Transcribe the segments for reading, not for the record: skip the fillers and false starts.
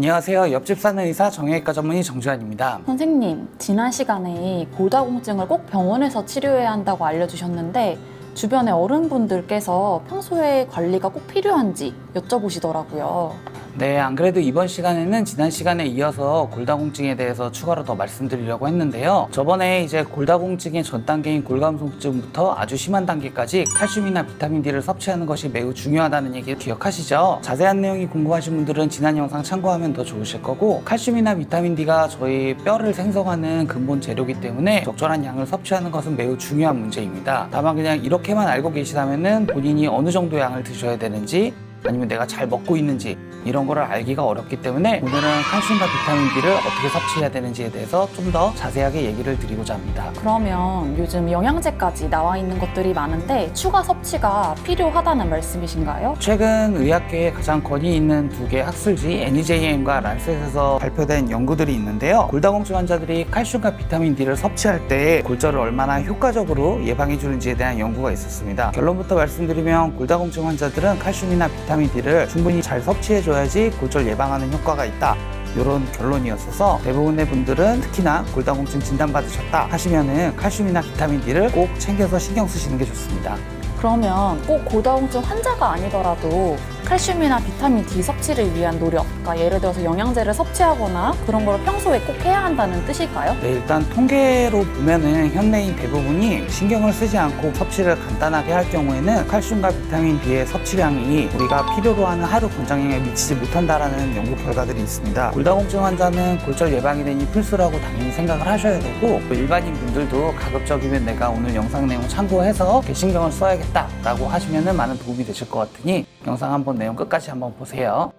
안녕하세요. 옆집 사는 의사 정형외과 전문의 정주환입니다. 선생님, 지난 시간에 골다공증을 꼭 병원에서 치료해야 한다고 알려주셨는데 주변의 어른분들께서 평소에 관리가 꼭 필요한지 여쭤보시더라고요. 네, 안 그래도 이번 시간에는 지난 시간에 이어서 골다공증에 대해서 추가로 더 말씀드리려고 했는데요. 저번에 이제 골다공증의 전 단계인 골감속증부터 아주 심한 단계까지 칼슘이나 비타민 D를 섭취하는 것이 매우 중요하다는 얘기 기억하시죠? 자세한 내용이 궁금하신 분들은 지난 영상 참고하면 더 좋으실 거고, 칼슘이나 비타민 D가 저희 뼈를 생성하는 근본 재료이기 때문에 적절한 양을 섭취하는 것은 매우 중요한 문제입니다. 다만 그냥 이렇게만 알고 계시다면은 본인이 어느 정도 양을 드셔야 되는지, 아니면 내가 잘 먹고 있는지 이런 거를 알기가 어렵기 때문에 오늘은 칼슘과 비타민 D를 어떻게 섭취해야 되는지에 대해서 좀 더 자세하게 얘기를 드리고자 합니다. 그러면 요즘 영양제까지 나와 있는 것들이 많은데 추가 섭취가 필요하다는 말씀이신가요? 최근 의학계에 가장 권위 있는 두 개의 학술지 NEJM과 란셋에서 발표된 연구들이 있는데요. 골다공증 환자들이 칼슘과 비타민 D를 섭취할 때 골절을 얼마나 효과적으로 예방해 주는지에 대한 연구가 있었습니다. 결론부터 말씀드리면 골다공증 환자들은 칼슘이나 비타민 D를 충분히 잘 섭취해줘야지 골절 예방하는 효과가 있다, 이런 결론이었어서 대부분의 분들은 특히나 골다공증 진단받으셨다 하시면은 칼슘이나 비타민 D를 꼭 챙겨서 신경 쓰시는 게 좋습니다. 그러면 꼭 골다공증 환자가 아니더라도 칼슘이나 비타민 D 섭취를 위한 노력, 그러니까 예를 들어서 영양제를 섭취하거나 그런 걸 평소에 꼭 해야 한다는 뜻일까요? 네, 일단 통계로 보면은 현대인 대부분이 신경을 쓰지 않고 섭취를 간단하게 할 경우에는 칼슘과 비타민 D의 섭취량이 우리가 필요로 하는 하루 권장량에 미치지 못한다라는 연구 결과들이 있습니다. 골다공증 환자는 골절 예방이 되니 필수라고 당연히 생각을 하셔야 되고, 일반인 분들도 가급적이면 내가 오늘 영상 내용 참고해서 이렇게 신경을 써야겠다라고 하시면은 많은 도움이 되실 것 같으니 영상 한번 내용 끝까지 한번 보세요.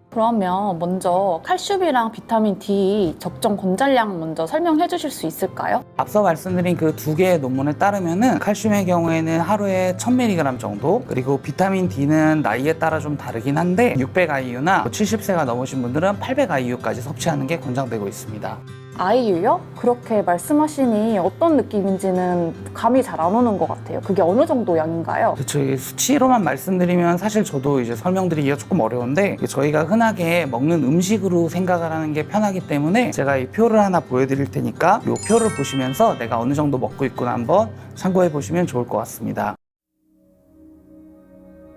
그러면 먼저 칼슘이랑 비타민 D 적정 권장량 먼저 설명해 주실 수 있을까요? 앞서 말씀드린 그 두 개의 논문에 따르면은 칼슘의 경우에는 하루에 1000mg 정도, 그리고 비타민 D는 나이에 따라 좀 다르긴 한데 600IU나 70세가 넘으신 분들은 800IU까지 섭취하는 게 권장되고 있습니다. IU요? 그렇게 말씀하시니 어떤 느낌인지는 감이 잘 안 오는 것 같아요. 그게 어느 정도 양인가요? 그렇죠. 수치로만 말씀드리면 사실 저도 이제 설명드리기가 조금 어려운데, 저희가 흔하게 먹는 음식으로 생각을 하는 게 편하기 때문에 제가 이 표를 하나 보여드릴 테니까 이 표를 보시면서 내가 어느 정도 먹고 있구나 한번 참고해 보시면 좋을 것 같습니다.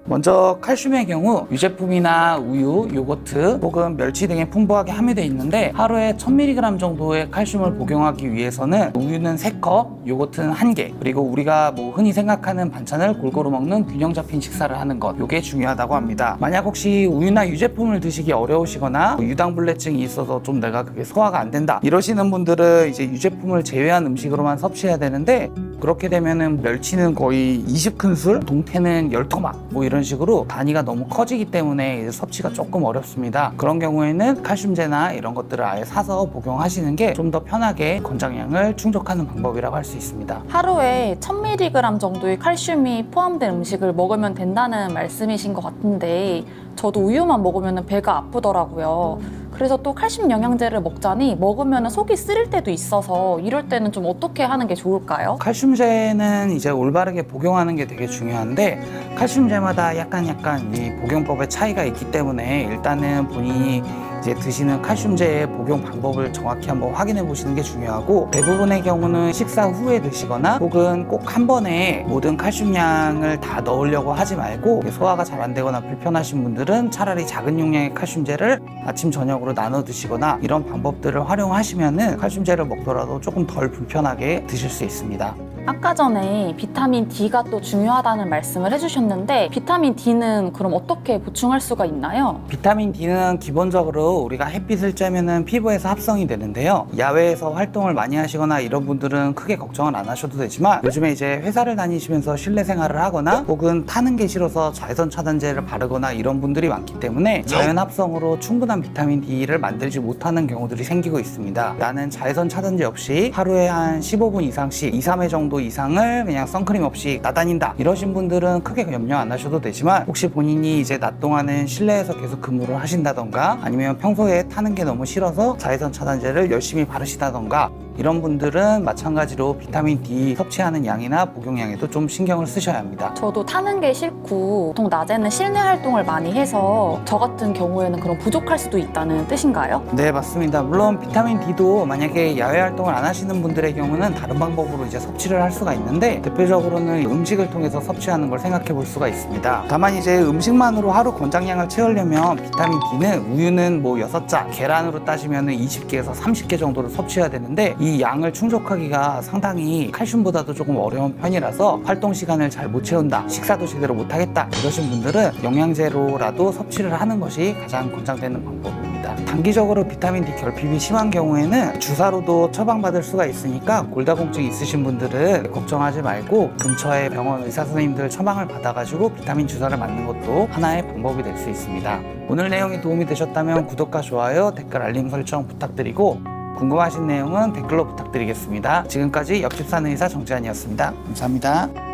먼저 칼슘의 경우 유제품이나 우유, 요거트 혹은 멸치 등에 풍부하게 함유되어 있는데, 하루에 1000mg 정도의 칼슘을 복용하기 위해서는 우유는 3컵, 요거트는 1개, 그리고 우리가 흔히 생각하는 반찬을 골고루 먹는 균형 잡힌 식사를 하는 것, 이게 중요하다고 합니다. 만약 혹시 우유나 유제품을 드시기 어려우시거나 유당불내증이 있어서 좀 내가 그게 소화가 안 된다 이러시는 분들은 이제 유제품을 제외한 음식으로만 섭취해야 되는데, 그렇게 되면은 멸치는 거의 20큰술, 동태는 10토막 이런 식으로 단위가 너무 커지기 때문에 섭취가 조금 어렵습니다. 그런 경우에는 칼슘제나 이런 것들을 아예 사서 복용하시는 게 좀 더 편하게 권장량을 충족하는 방법이라고 할 수 있습니다. 하루에 1000mg 정도의 칼슘이 포함된 음식을 먹으면 된다는 말씀이신 것 같은데 저도 우유만 먹으면 배가 아프더라고요. 그래서 또 칼슘 영양제를 먹자니 먹으면 속이 쓰릴 때도 있어서 이럴 때는 좀 어떻게 하는 게 좋을까요? 칼슘제는 이제 올바르게 복용하는 게 되게 중요한데, 칼슘제마다 약간 이 복용법의 차이가 있기 때문에 일단은 본인이 이제 드시는 칼슘제의 복용 방법을 정확히 한번 확인해 보시는 게 중요하고, 대부분의 경우는 식사 후에 드시거나 혹은 꼭 한 번에 모든 칼슘량을 다 넣으려고 하지 말고, 소화가 잘 안 되거나 불편하신 분들은 차라리 작은 용량의 칼슘제를 아침 저녁으로 나눠 드시거나 이런 방법들을 활용하시면은 칼슘제를 먹더라도 조금 덜 불편하게 드실 수 있습니다. 아까 전에 비타민 D가 또 중요하다는 말씀을 해주셨는데 비타민 D는 그럼 어떻게 보충할 수가 있나요? 비타민 D는 기본적으로 우리가 햇빛을 쬐면은 피부에서 합성이 되는데요. 야외에서 활동을 많이 하시거나 이런 분들은 크게 걱정을 안 하셔도 되지만, 요즘에 이제 회사를 다니시면서 실내 생활을 하거나 혹은 타는 게 싫어서 자외선 차단제를 바르거나 이런 분들이 많기 때문에 자연 합성으로 충분한 비타민 D를 만들지 못하는 경우들이 생기고 있습니다. 나는 자외선 차단제 없이 하루에 한 15분 이상씩 2, 3회 정도 이상을 그냥 선크림 없이 나다닌다 이러신 분들은 크게 염려 안 하셔도 되지만, 혹시 본인이 이제 낮 동안은 실내에서 계속 근무를 하신다던가 아니면 평소에 타는 게 너무 싫어서 자외선 차단제를 열심히 바르시다던가 이런 분들은 마찬가지로 비타민 D 섭취하는 양이나 복용량에도 좀 신경을 쓰셔야 합니다. 저도 타는 게 싫고 보통 낮에는 실내 활동을 많이 해서 저 같은 경우에는 그럼 부족할 수도 있다는 뜻인가요? 네, 맞습니다. 물론 비타민 D도 만약에 야외 활동을 안 하시는 분들의 경우는 다른 방법으로 이제 섭취를 할 수가 있는데, 대표적으로는 음식을 통해서 섭취하는 걸 생각해 볼 수가 있습니다. 다만 이제 음식만으로 하루 권장량을 채우려면 비타민 D는 우유는 뭐 6잔, 계란으로 따지면 20개에서 30개 정도를 섭취해야 되는데, 이 양을 충족하기가 상당히 칼슘보다도 조금 어려운 편이라서 활동 시간을 잘 못 채운다, 식사도 제대로 못 하겠다 이러신 분들은 영양제로라도 섭취를 하는 것이 가장 권장되는 방법입니다. 단기적으로 비타민 D 결핍이 심한 경우에는 주사로도 처방받을 수가 있으니까 골다공증 있으신 분들은 걱정하지 말고 근처의 병원 의사 선생님들 처방을 받아가지고 비타민 주사를 맞는 것도 하나의 방법이 될 수 있습니다. 오늘 내용이 도움이 되셨다면 구독과 좋아요, 댓글 알림 설정 부탁드리고, 궁금하신 내용은 댓글로 부탁드리겠습니다. 지금까지 옆집 사는 의사 정재환이었습니다. 감사합니다.